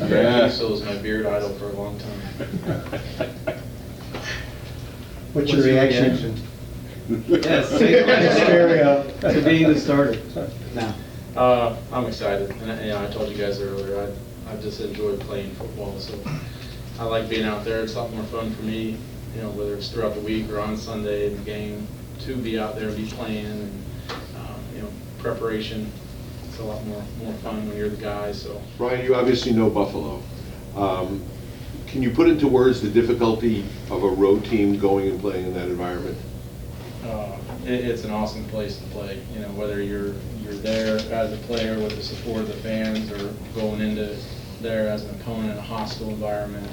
Yeah. Diesel was my beard idol for a long time. What's your reaction? Yes, same question. To being the starter. No. I'm excited, and I told you guys earlier, I just enjoy playing football, so I like being out there. It's a lot more fun for me, whether it's throughout the week or on Sunday in the game, to be out there, be playing, and preparation. It's a lot more fun when you're the guy. So Ryan, you obviously know Buffalo. Can you put into words the difficulty of a road team going and playing in that environment? It's an awesome place to play. Whether you're there as a player with the support of the fans, or going into there as an opponent in a hostile environment.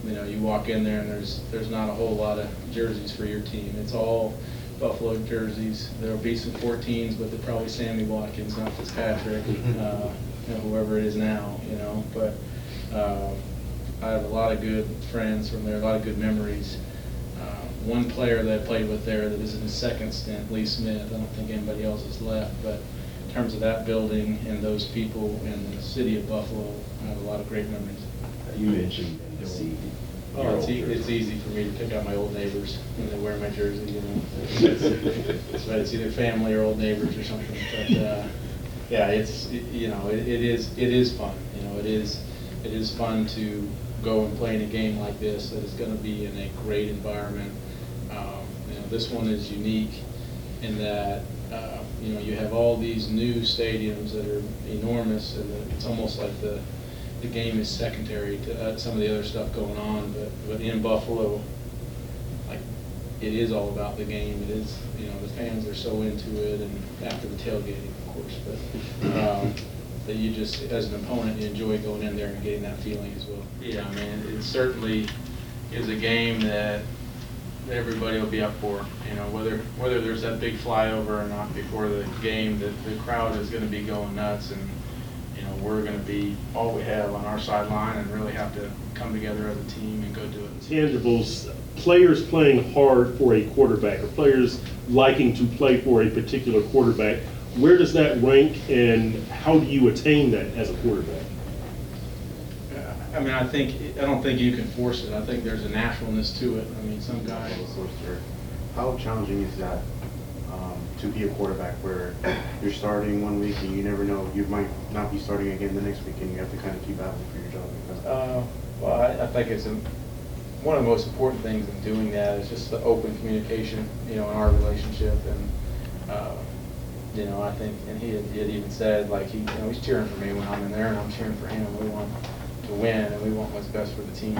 You walk in there and there's not a whole lot of jerseys for your team. It's all Buffalo jerseys. There'll be some 14s, but they're probably Sammy Watkins, not Fitzpatrick, whoever it is now. But I have a lot of good friends from there, a lot of good memories. One player that I played with there that is in his second stint, Lee Smith. I don't think anybody else has left, but in terms of that building and those people and the city of Buffalo, I have a lot of great memories. You mentioned the Oh, it's easy for me to pick out my old neighbors when they wear my jersey. It's either family or old neighbors or something. But yeah, it is fun. It is fun to go and play in a game like this that is going to be in a great environment. This one is unique in that you have all these new stadiums that are enormous, and it's almost like the game is secondary to some of the other stuff going on. But in Buffalo, like, it is all about the game. It is, the fans are so into it, and after the tailgating, of course. But that you just, as an opponent, you enjoy going in there and getting that feeling as well. Yeah, I mean, it certainly is a game that everybody will be up for. Whether there's that big flyover or not before the game, the crowd is going to be going nuts, and we're going to be all we have on our sideline and really have to come together as a team and go do it. Tangibles, players playing hard for a quarterback, or players liking to play for a particular quarterback. Where does that rank, and how do you attain that as a quarterback? I mean, I don't think you can force it. I think there's a naturalness to it. I mean, some guys. How challenging is that to be a quarterback where you're starting one week and you never know, you might not be starting again the next week, and you have to kind of keep battling for your job? Well, I think it's one of the most important things in doing that is just the open communication, in our relationship. And I think, and he had even said, like, he's cheering for me when I'm in there, and I'm cheering for him. We want to win, and we want what's best for the team.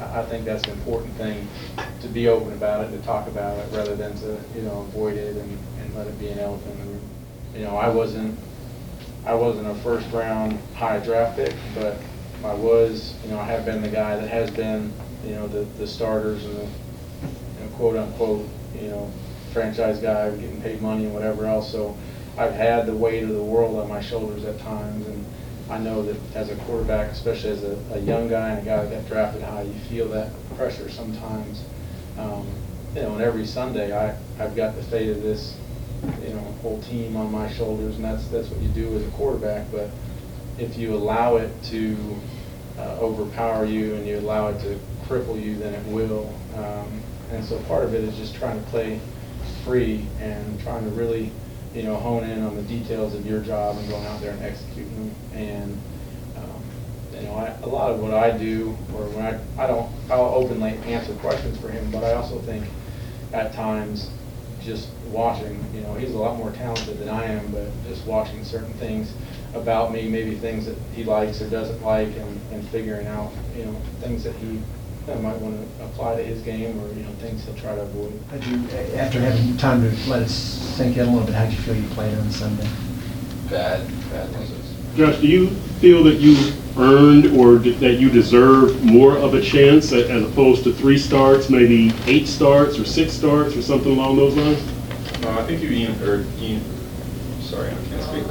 I think that's an important thing, to be open about it, to talk about it, rather than to avoid it and let it be an elephant in the room. I wasn't a first round high draft pick, but I was. I have been the guy that has been the starters and the quote unquote franchise guy getting paid money and whatever else. So I've had the weight of the world on my shoulders at times, and I know that as a quarterback, especially as a young guy and a guy that got drafted high, you feel that pressure sometimes. And every Sunday I've got the fate of this whole team on my shoulders, and that's what you do as a quarterback. But if you allow it to overpower you and you allow it to cripple you, then it will. And so part of it is just trying to play free and trying to really hone in on the details of your job and going out there and executing them. And a lot of what I do, or when I'll openly answer questions for him, but I also think at times just watching, he's a lot more talented than I am, but just watching certain things about me, maybe things that he likes or doesn't like, and figuring out things that he might want to apply to his game, or things he'll try to avoid. After having time to let it sink in a little bit, how did you feel you played on Sunday? Bad. Josh, do you feel that you earned, or that you deserve more of a chance as opposed to 3 starts, maybe 8 starts or 6 starts or something along those lines? I think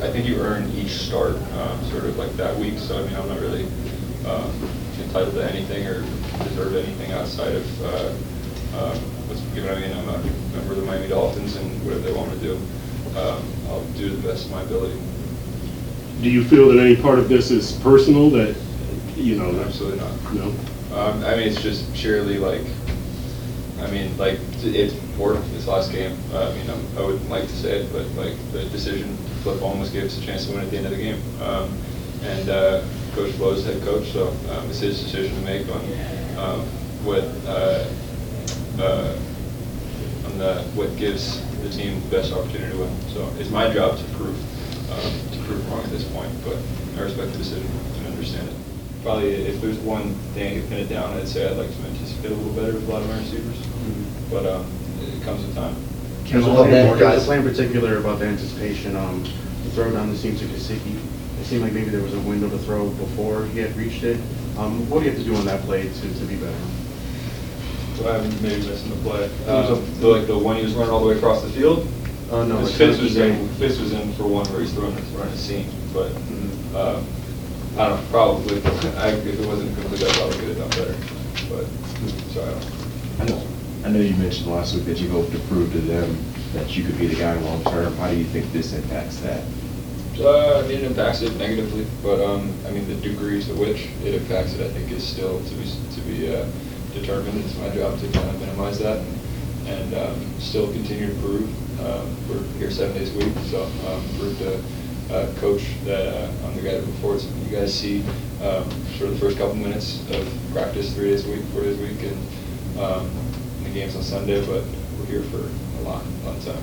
I think you earned each start sort of like that week. So I mean, I'm not really entitled to anything or deserve anything outside of what's given. I mean, I'm a member of the Miami Dolphins, and whatever they want me to do, I'll do to the best of my ability. Do you feel that any part of this is personal, that, you know? Absolutely not. No? I mean, it's just purely like, I mean, like, it's important, this last game. I mean, I wouldn't like to say it, but like, the decision to flip almost gave us a chance to win at the end of the game. And Coach Blo's head coach, so it's his decision to make on what gives the team the best opportunity to win. So it's my job to prove wrong at this point, but I respect the decision and understand it. Probably, if there's one thing I could pin it down, I'd say I'd like to anticipate a little better with a lot of my receivers, but it comes with time. There's a Well, then, play guys- in particular about the anticipation, the throw down that seemed to Gesicki. It seemed like maybe there was a window to throw before he had reached it. What do you have to do on that play to be better? So I'm maybe missing the play. Like the one he was running all the way across the field? No. Because Fitz was in for one where he's running a seam, but I don't know, probably, if it wasn't complete, I probably could have done better, but, so I don't. I know you mentioned last week that you hope to prove to them that you could be the guy long term. How do you think this impacts that? I mean, it impacts it negatively, but I mean, the degree to which it impacts it, I think, is still to be determined. It's my job to kind of minimize that and still continue to prove. We're here 7 days a week, so prove to coach that I'm the guy that reports. You guys see sort of the first couple minutes of practice 3 days a week, 4 days a week, and the games on Sunday, but we're here for a long time.